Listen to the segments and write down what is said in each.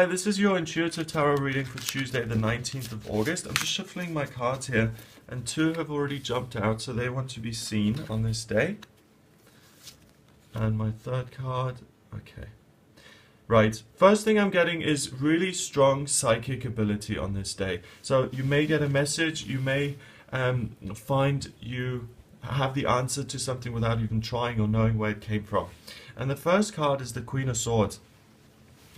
Hi, this is your intuitive tarot reading for Tuesday the 19th of August. I'm just shuffling my cards here and two have already jumped out, so they want to be seen on this day. And my third card, okay. Right, first thing I'm getting is really strong psychic ability on this day. So you may get a message, you may find you have the answer to something without even trying or knowing where it came from. And the first card is the Queen of Swords.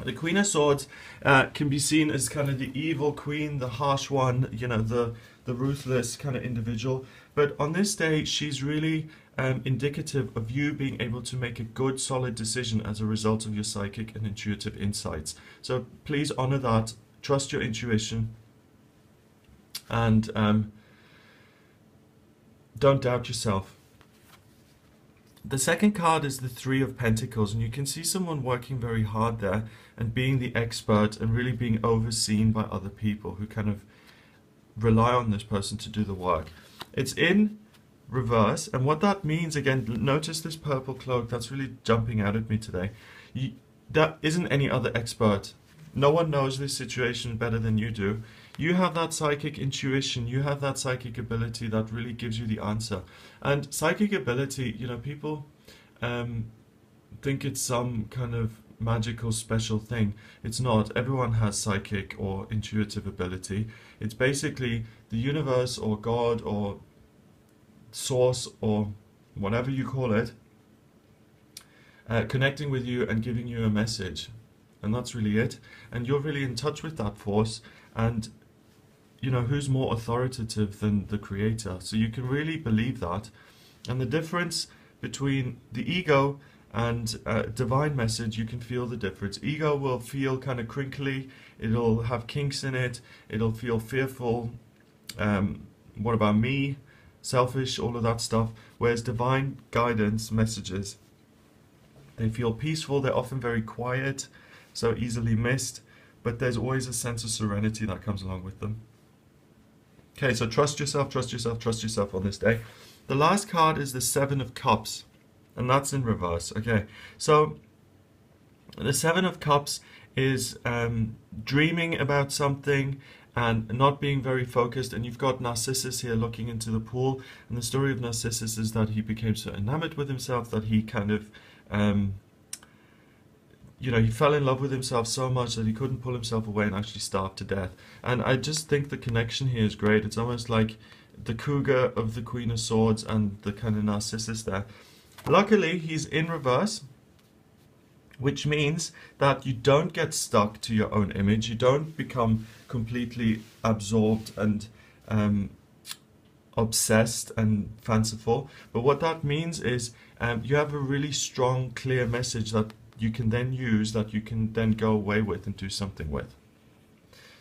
The Queen of Swords can be seen as kind of the evil queen, the harsh one, you know, the ruthless kind of individual. But on this day, she's really indicative of you being able to make a good, solid decision as a result of your psychic and intuitive insights. So please honor that, trust your intuition, and don't doubt yourself. The second card is the Three of Pentacles, and you can see someone working very hard there and being the expert and really being overseen by other people who kind of rely on this person to do the work. It's in reverse, and what that means, again, notice this purple cloak, that's really jumping out at me today. That isn't any other expert. No one knows this situation better than you do. You have that psychic intuition, you have that psychic ability that really gives you the answer. And psychic ability, you know, people think it's some kind of magical special thing. It's not. Everyone has psychic or intuitive ability. It's basically the universe or God or source or whatever you call it connecting with you and giving you a message. And that's really it. And you're really in touch with that force. And you know, who's more authoritative than the creator? So you can really believe that. And the difference between the ego and divine message, you can feel the difference. Ego will feel kind of crinkly, it'll have kinks in it, it'll feel fearful, what about me, selfish, all of that stuff. Whereas divine guidance messages, they feel peaceful, they're often very quiet, so easily missed, but there's always a sense of serenity that comes along with them. Okay, so trust yourself, trust yourself, trust yourself on this day. The last card is the Seven of Cups, and that's in reverse. Okay, so the Seven of Cups is dreaming about something and not being very focused. And you've got Narcissus here looking into the pool. And the story of Narcissus is that he became so enamored with himself that he kind of you know, he fell in love with himself so much that he couldn't pull himself away and actually starved to death. And I just think the connection here is great. It's almost like the cougar of the Queen of Swords and the kind of Narcissus there. Luckily, he's in reverse, which means that you don't get stuck to your own image. You don't become completely absorbed and obsessed and fanciful. But what that means is you have a really strong, clear message that you can then use, that you can then go away with and do something with.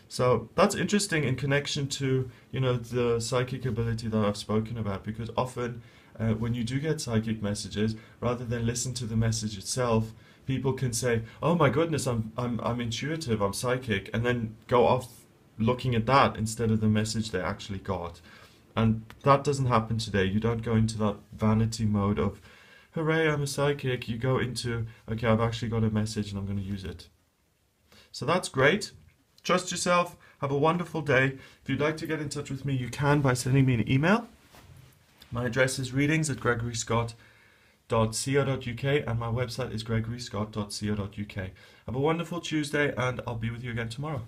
So that's interesting in connection to, you know, the psychic ability that I've spoken about, because often when you do get psychic messages, rather than listen to the message itself, people can say, oh my goodness, I'm intuitive, I'm psychic, and then go off looking at that instead of the message they actually got. And that doesn't happen today. You don't go into that vanity mode of, hooray, I'm a psychic. You go into, okay, I've actually got a message and I'm going to use it. So that's great. Trust yourself. Have a wonderful day. If you'd like to get in touch with me, you can by sending me an email. My address is readings@gregoryscott.co.uk and my website is gregoryscott.co.uk. Have a wonderful Tuesday and I'll be with you again tomorrow.